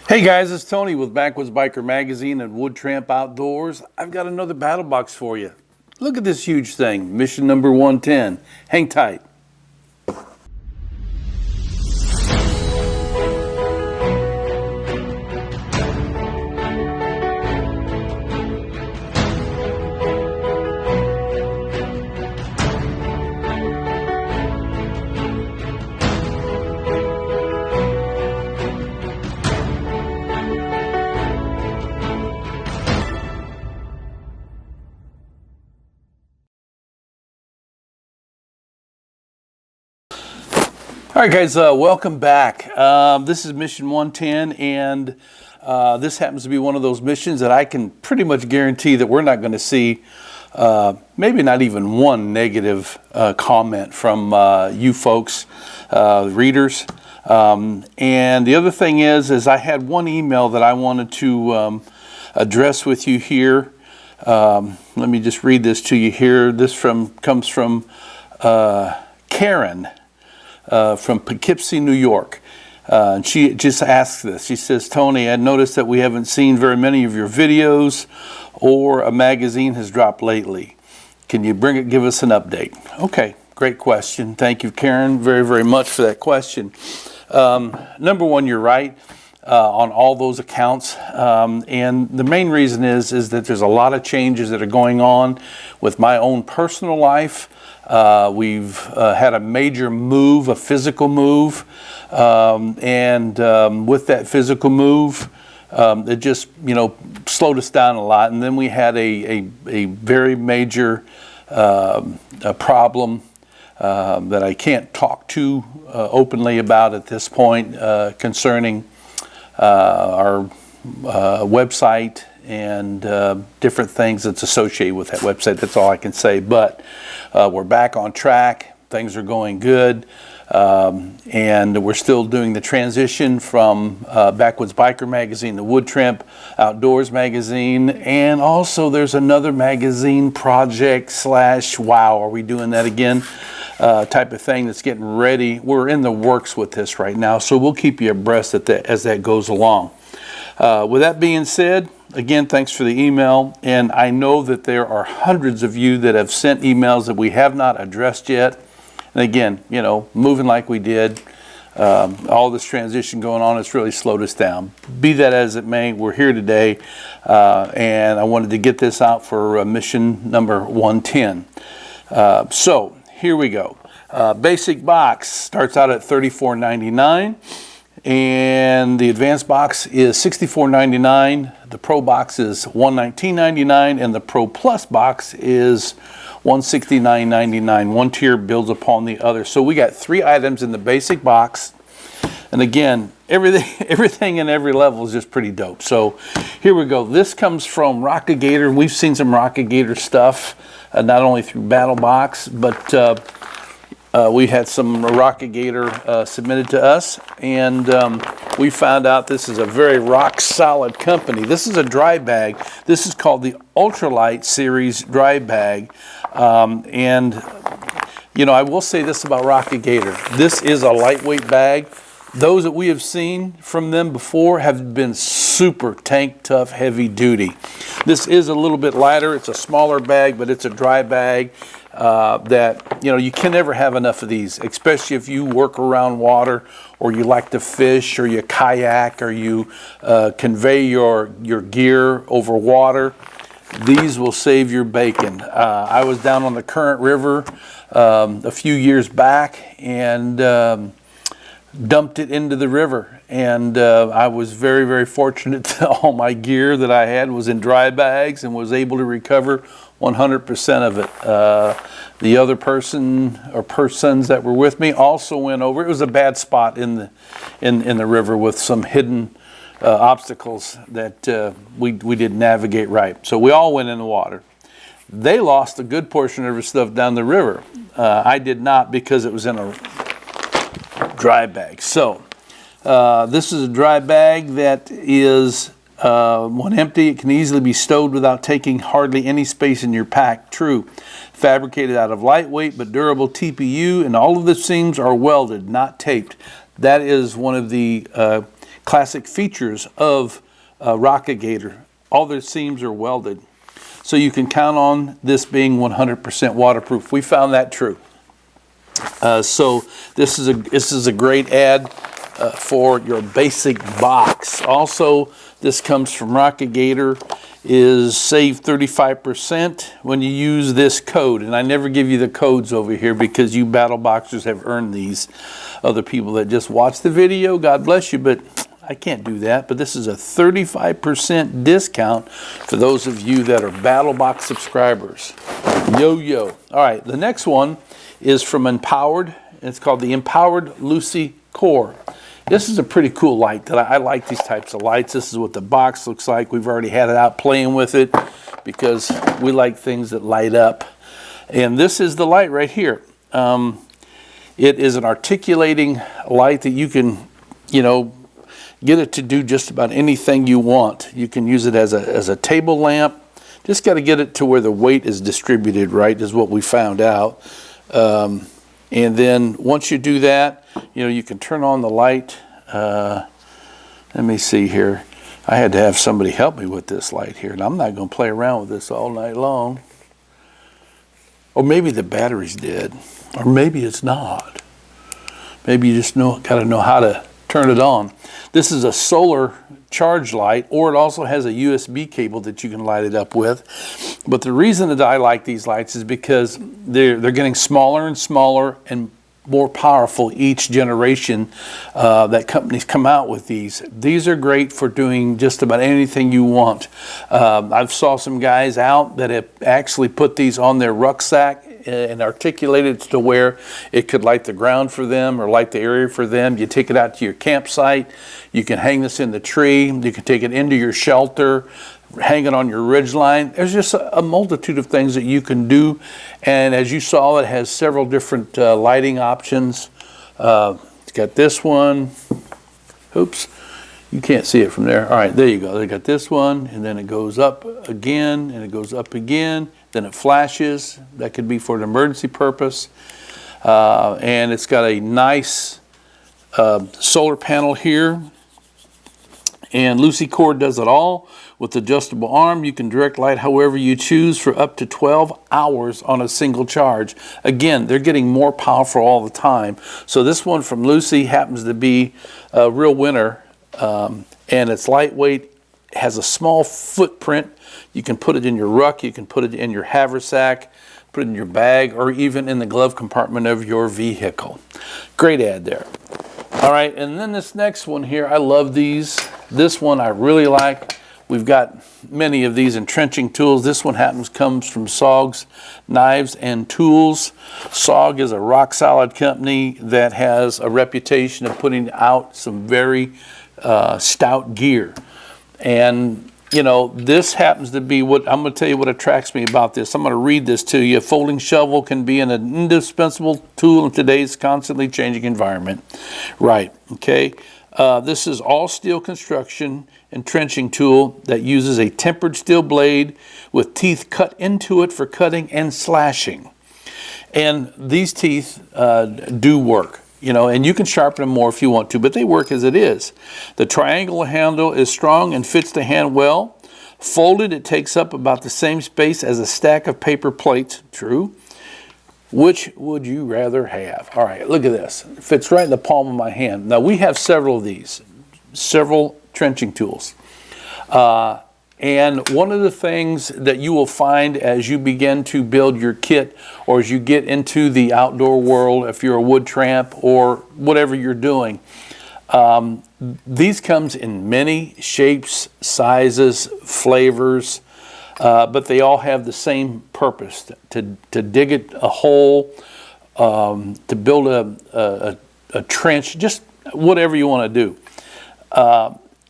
Hey guys, it's Tony with Backwoods Biker Magazine and Wood Tramp Outdoors. I've got another battle box for you. Look at this huge thing, mission number 110. Hang tight. All right, guys, welcome back. This is mission 110, and this happens to be one of those missions that I can pretty much guarantee that we're not going to see maybe not even one negative comment from you folks, readers. And the other thing is I had one email that I wanted to address with you here. Let me just read this to you here. This comes from Karen. From Poughkeepsie, New York. And she just asks this. She says, Tony, I noticed that we haven't seen very many of your videos or a magazine has dropped lately. Can you give us an update? Okay, great question. Thank you, Karen, very, very much for that question. Number one, you're right on all those accounts. And the main reason is that there's a lot of changes that are going on with my own personal life. We've had a major move, a physical move, and with that physical move, it just, slowed us down a lot. And then we had a very major problem that I can't talk too openly about at this point concerning our website and different things that's associated with that website. That's all I can say. But we're back on track. Things are going good. And we're still doing the transition from Backwoods Biker Magazine to Wood Tramp Outdoors Magazine. And also there's another magazine project / wow, are we doing that again? Type of thing that's getting ready. We're in the works with this right now. So we'll keep you abreast as that goes along. With that being said, again, thanks for the email, and I know that there are hundreds of you that have sent emails that we have not addressed yet. And again, moving like we did, all this transition going on, it's really slowed us down. Be that as it may, we're here today, and I wanted to get this out for mission number 110. So here we go. Basic box starts out at $34.99. And the advanced box is $64.99. The Pro box is $119.99, and the Pro Plus box is $169.99. One tier builds upon the other. So we got 3 items in the basic box. And again, everything in every level is just pretty dope. So here we go. This comes from Rockagator. We've seen some Rockagator stuff, not only through BattlBox, but we had some Rockagator submitted to us, and we found out this is a very rock solid company. This is a dry bag. This is called the Ultralight Series dry bag. And I will say this about Rockagator. This is a lightweight bag. Those that we have seen from them before have been super tank tough, heavy duty. This is a little bit lighter. It's a smaller bag, but it's a dry bag. That you can never have enough of these, especially if you work around water, or you like to fish, or you kayak, or you convey your gear over water. These will save your bacon. I was down on the Current River a few years back and dumped it into the river, and I was very, very fortunate that all my gear that I had was in dry bags and was able to recover 100% of it. The other person or persons that were with me also went over. It was a bad spot in the river with some hidden obstacles that we didn't navigate right. So we all went in the water. They lost a good portion of their stuff down the river. I did not, because it was in a dry bag. So this is a dry bag that is when empty, it can easily be stowed without taking hardly any space in your pack. True. Fabricated out of lightweight but durable TPU, and all of the seams are welded, not taped. That is one of the classic features of Rockagator. All their seams are welded. So you can count on this being 100% waterproof. We found that true. So this is a great ad for your basic box. Also, this comes from Rockagator, is save 35% when you use this code. And I never give you the codes over here because you BattlBoxers have earned these. Other people that just watch the video, God bless you, but I can't do that. But this is a 35% discount for those of you that are BattlBox subscribers. Yo. All right, the next one is from Empowered. It's called the Empowered Lucy Core. This is a pretty cool light. That I like these types of lights. This is what the box looks like. We've already had it out playing with it because we like things that light up. And this is the light right here. It is an articulating light that you can, get it to do just about anything you want. You can use it as a table lamp. Just got to get it to where the weight is distributed right, is what we found out. And then once you do that, you can turn on the light. Let me see here. I had to have somebody help me with this light here, and I'm not going to play around with this all night long. Or maybe the battery's dead, or maybe it's not. Maybe you just got to know how to turn it on. This is a solar charge light, or it also has a USB cable that you can light it up with. But the reason that I like these lights is because they're getting smaller and smaller and more powerful each generation that companies come out with these. These are great for doing just about anything you want. I've saw some guys out that have actually put these on their rucksack and articulated it to where it could light the ground for them or light the area for them. You take it out to your campsite. You can hang this in the tree. You can take it into your shelter, hang it on your ridge line. There's just a multitude of things that you can do. And as you saw, it has several different lighting options. It's got this one. Oops, you can't see it from there. All right, there you go. They got this one, and then it goes up again, and it goes up again. Then it flashes. That could be for an emergency purpose. And it's got a nice solar panel here. And Lucy Core does it all with adjustable arm. You can direct light however you choose for up to 12 hours on a single charge. Again, they're getting more powerful all the time. So this one from Lucy happens to be a real winner. And it's lightweight, has a small footprint. You can put it in your ruck, you can put it in your haversack, put it in your bag, or even in the glove compartment of your vehicle. Great ad there. All right, and then this next one here, I love these. This one I really like. We've got many of these entrenching tools. This one comes from SOG's Knives and Tools. SOG is a rock solid company that has a reputation of putting out some very stout gear. And this happens to be what I'm going to tell you what attracts me about this. I'm going to read this to you. A folding shovel can be an indispensable tool in today's constantly changing environment. Right, okay. This is all steel construction and trenching tool that uses a tempered steel blade with teeth cut into it for cutting and slashing. And these teeth do work. And you can sharpen them more if you want to, but they work as it is. The triangle handle is strong and fits the hand well. Folded, it takes up about the same space as a stack of paper plates. True. Which would you rather have? All right, look at this. It fits right in the palm of my hand. Now, we have several of these, several trenching tools. And one of the things that you will find as you begin to build your kit, or as you get into the outdoor world, if you're a wood tramp or whatever you're doing, these comes in many shapes, sizes, flavors, but they all have the same purpose, to dig it a hole, to build a trench, just whatever you want to do.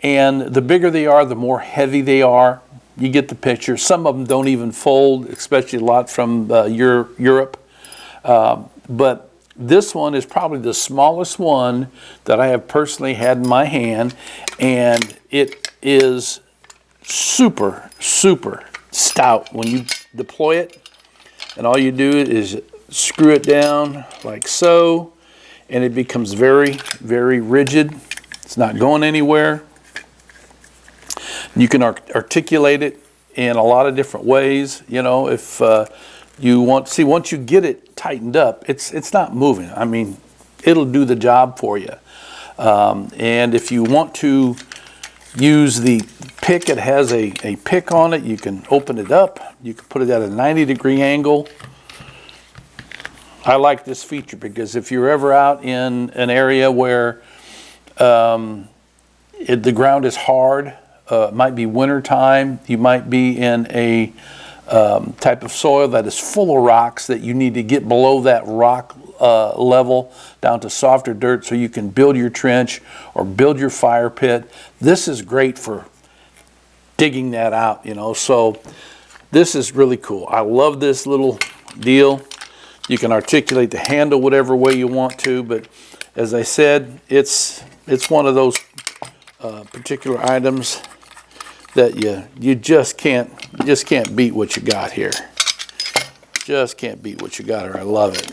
And the bigger they are, the more heavy they are. You get the picture. Some of them don't even fold, especially a lot from Europe. But this one is probably the smallest one that I have personally had in my hand. And it is super, super stout. When you deploy it, and all you do is screw it down like so, and it becomes very, very rigid. It's not going anywhere. You can articulate it in a lot of different ways. You know, if you want, see, once you get it tightened up, it's not moving. I mean, it'll do the job for you. And if you want to use the pick, it has a pick on it. You can open it up. You can put it at a 90-degree angle. I like this feature because if you're ever out in an area where the ground is hard, it might be winter time, you might be in a type of soil that is full of rocks that you need to get below that rock level down to softer dirt so you can build your trench or build your fire pit. This is great for digging that out, you know. So this is really cool. I love this little deal. You can articulate the handle whatever way you want to, but as I said, it's one of those particular items that you just can't beat what you got here. Just can't beat what you got here. I love it.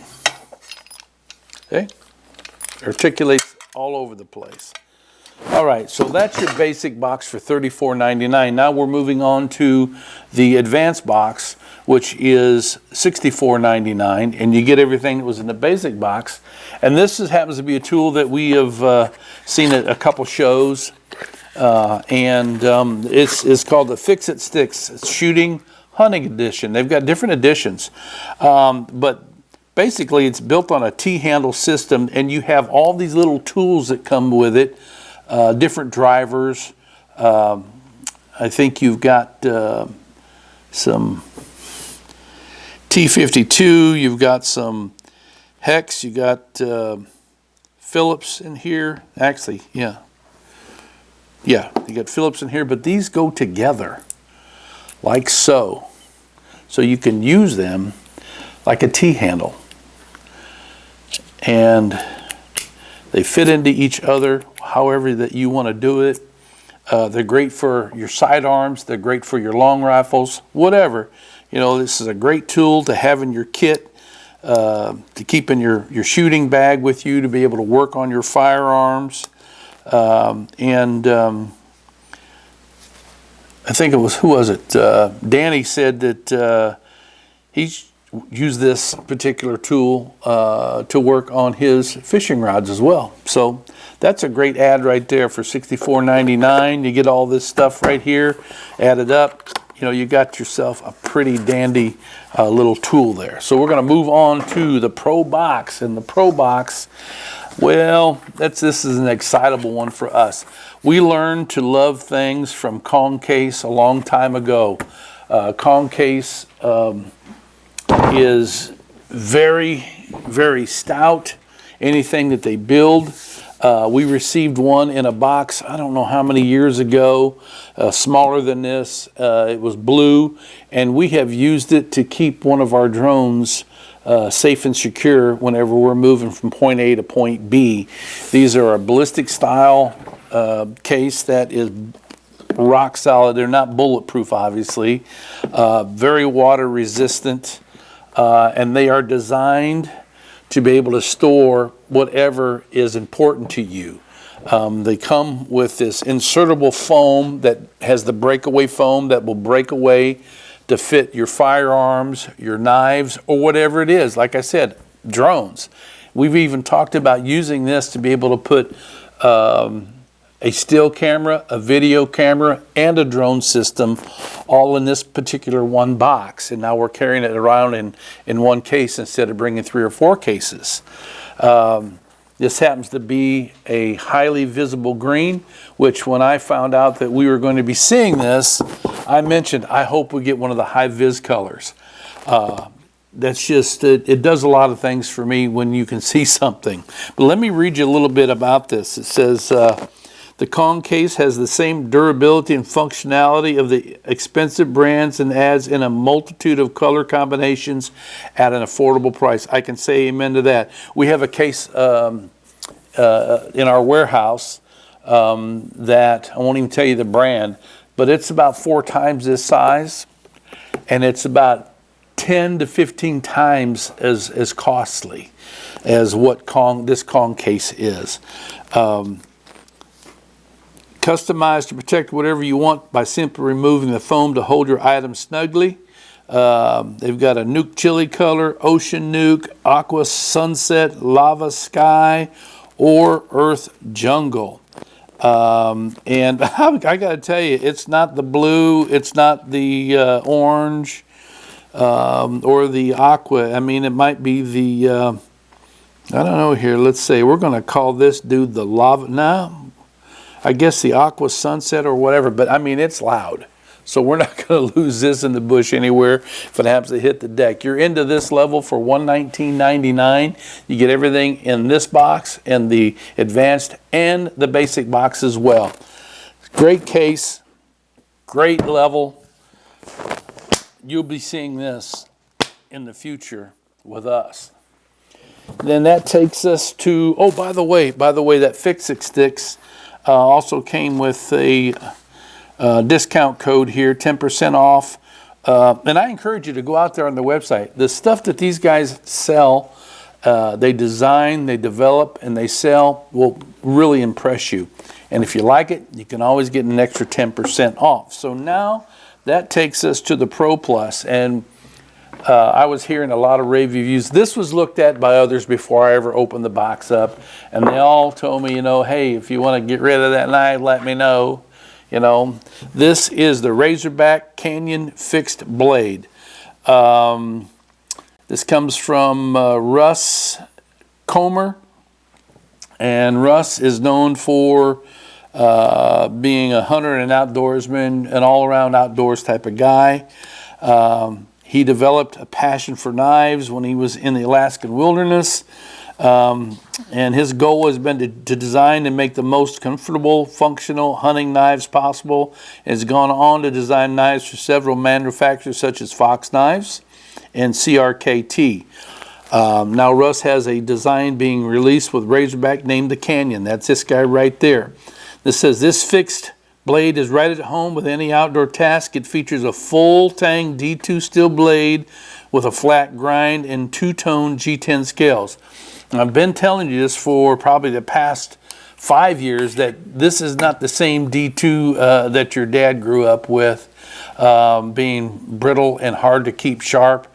Okay, articulates all over the place. All right, so that's your basic box for $34.99. Now we're moving on to the advanced box, which is $64.99, and you get everything that was in the basic box. And this happens to be a tool that we have seen at a couple shows, and it's called the Fix-It Sticks Shooting Hunting Edition. They've got different editions, but basically it's built on a T-handle system, and you have all these little tools that come with it. Different drivers. I think you've got some T52, you've got some Hex, you got Phillips in here. Actually, yeah, you got Phillips in here, but these go together like so. So you can use them like a T-handle. And they fit into each other however that you want to do it. They're great for your sidearms. They're great for your long rifles, whatever. You know, this is a great tool to have in your kit, to keep in your shooting bag with you, to be able to work on your firearms. I think it was, who was it? Danny said that he's use this particular tool to work on his fishing rods as well. So that's a great ad right there for $64.99. You get all this stuff right here, add it up. You know, you got yourself a pretty dandy little tool there. So we're going to move on to the Pro Box. And the Pro Box, well, this is an excitable one for us. We learned to love things from Kong Case a long time ago. Kong Case is very, very stout. Anything that they build. We received one in a box, I don't know how many years ago, smaller than this. It was blue, and we have used it to keep one of our drones safe and secure whenever we're moving from point A to point B. These are a ballistic style case that is rock solid. They're not bulletproof, obviously. Very water resistant. And they are designed to be able to store whatever is important to you. They come with this insertable foam that has the breakaway foam that will break away to fit your firearms, your knives, or whatever it is. Like I said, drones. We've even talked about using this to be able to put a still camera, a video camera, and a drone system all in this particular one box. And now we're carrying it around in one case instead of bringing 3 or 4 cases. This happens to be a highly visible green, which when I found out that we were going to be seeing this, I mentioned, I hope we get one of the high vis colors. That's just, it does a lot of things for me when you can see something. But let me read you a little bit about this. It says, the Kong case has the same durability and functionality of the expensive brands and adds in a multitude of color combinations at an affordable price. I can say amen to that. We have a case in our warehouse that, I won't even tell you the brand, but it's about 4 times this size, and it's about 10 to 15 times as costly as what this Kong case is. Customized to protect whatever you want by simply removing the foam to hold your item snugly. They've got a nuke chili color, ocean nuke, aqua sunset, lava sky, or earth jungle. And I got to tell you, it's not the blue, it's not the orange, or the aqua. I mean, it might be the, I don't know here. Let's say we're going to call this dude the lava. No, I guess the aqua sunset or whatever, but I mean, it's loud. So we're not going to lose this in the bush anywhere if it happens to hit the deck. You're into this level for $119.99. You get everything in this box and the advanced and the basic box as well. Great case, great level. You'll be seeing this in the future with us. Then that takes us to, oh, by the way, that Fix-It Sticks also came with a discount code here, 10% off. And I encourage you to go out there on the website. The stuff that these guys sell, they design, they develop, and they sell will really impress you. And if you like it, you can always get an extra 10% off. So now that takes us to the Pro Plus. And I was hearing a lot of rave reviews. This was looked at by others before I ever opened the box up. And they all told me, you know, hey, if you want to get rid of that knife, let me know. You know, this is the Razorback Canyon Fixed Blade. This comes from Russ Comer. And Russ is known for being a hunter and outdoorsman, an all-around outdoors type of guy. He developed a passion for knives when he was in the Alaskan wilderness. And his goal has been to design and make the most comfortable, functional hunting knives possible. And has gone on to design knives for several manufacturers such as Fox Knives and CRKT. Now Russ has a design being released with Razorback named the Canyon. That's this guy right there. This says, this fixed blade is right at home with any outdoor task. It features a full tang D2 steel blade with a flat grind and two-tone G10 scales. I've been telling you this for probably the past 5 years that this is not the same D2 that your dad grew up with, being brittle and hard to keep sharp.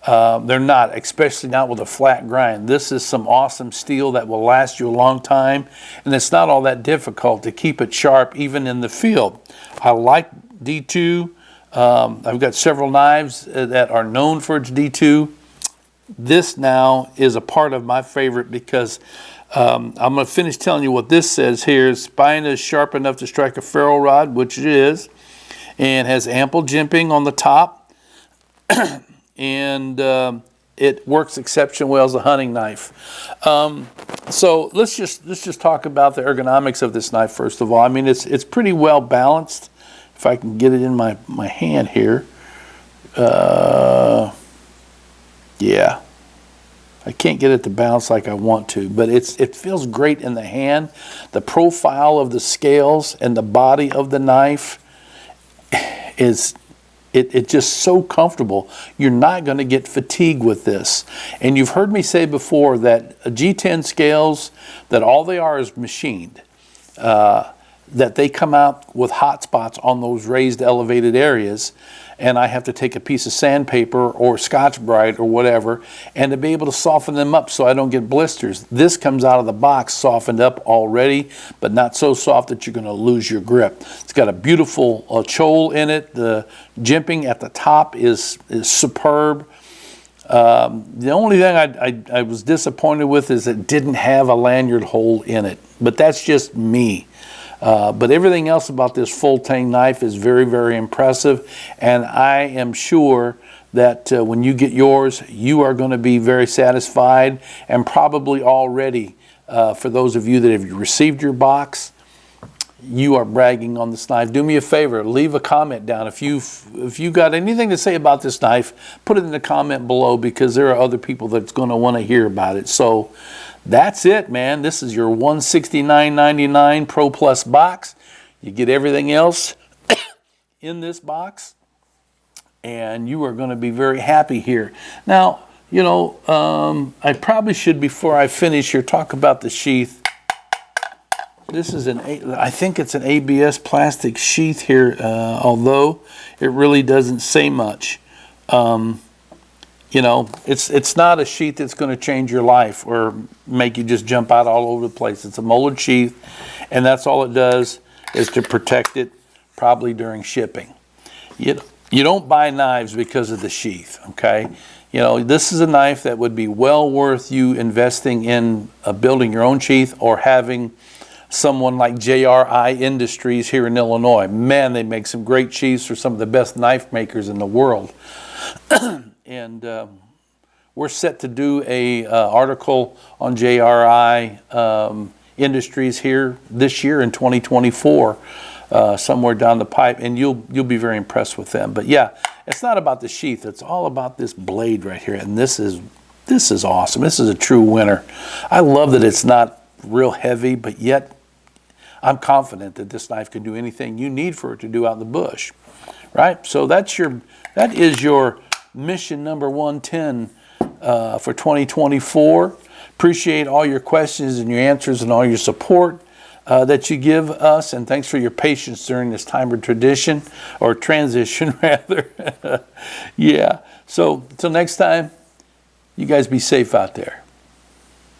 They're not, especially not with a flat grind. This is some awesome steel that will last you a long time, and it's not all that difficult to keep it sharp even in the field. I like D2. I've got several knives that are known for its D2. This now is a part of my favorite because I'm going to finish telling you what this says here. Spine is sharp enough to strike a ferro rod, which it is, and has ample jimping on the top. And it works exceptionally well as a hunting knife. So let's just talk about the ergonomics of this knife first of all. I mean, it's pretty well balanced. If I can get it in my hand here. Yeah, I can't get it to bounce like I want to, but it feels great in the hand. The profile of the scales and the body of the knife is it's just so comfortable. You're not going to get fatigued with this. And you've heard me say before that G10 scales, that all they are is machined. That they come out with hot spots on those raised elevated areas, and I have to take a piece of sandpaper or Scotch-Brite or whatever, and to be able to soften them up so I don't get blisters. This comes out of the box softened up already, but not so soft that you're going to lose your grip. It's got a beautiful chole in it. The jimping at the top is superb. The only thing I was disappointed with is it didn't have a lanyard hole in it, but that's just me. But everything else about this full tang knife is very, very impressive, and I am sure that when you get yours, you are going to be very satisfied, and probably already, for those of you that have received your box, you are bragging on this knife. Do me a favor, leave a comment down. If you got anything to say about this knife, put it in the comment below, because there are other people that's going to want to hear about it. So that's it, man. This is your $169.99 Pro Plus box. You get everything else in this box, and you are going to be very happy here. Now, you know, I probably should, before I finish here, talk about the sheath. This is I think it's an ABS plastic sheath here, although it really doesn't say much. You know, it's not a sheath that's going to change your life or make you just jump out all over the place. It's a molded sheath, and that's all it does is to protect it, probably during shipping. You don't buy knives because of the sheath, okay? You know, this is a knife that would be well worth you investing in building your own sheath, or having someone like JRI Industries here in Illinois. Man, they make some great sheaths for some of the best knife makers in the world. And we're set to do a article on JRI Industries here this year in 2024, somewhere down the pipe, and you'll be very impressed with them. But yeah, it's not about the sheath; it's all about this blade right here, and this is awesome. This is a true winner. I love that it's not real heavy, but yet I'm confident that this knife can do anything you need for it to do out in the bush, right? So that is your mission number 110 for 2024. Appreciate all your questions and your answers and all your support that you give us, and thanks for your patience during this time of transition rather. Yeah, so until next time, you guys be safe out there.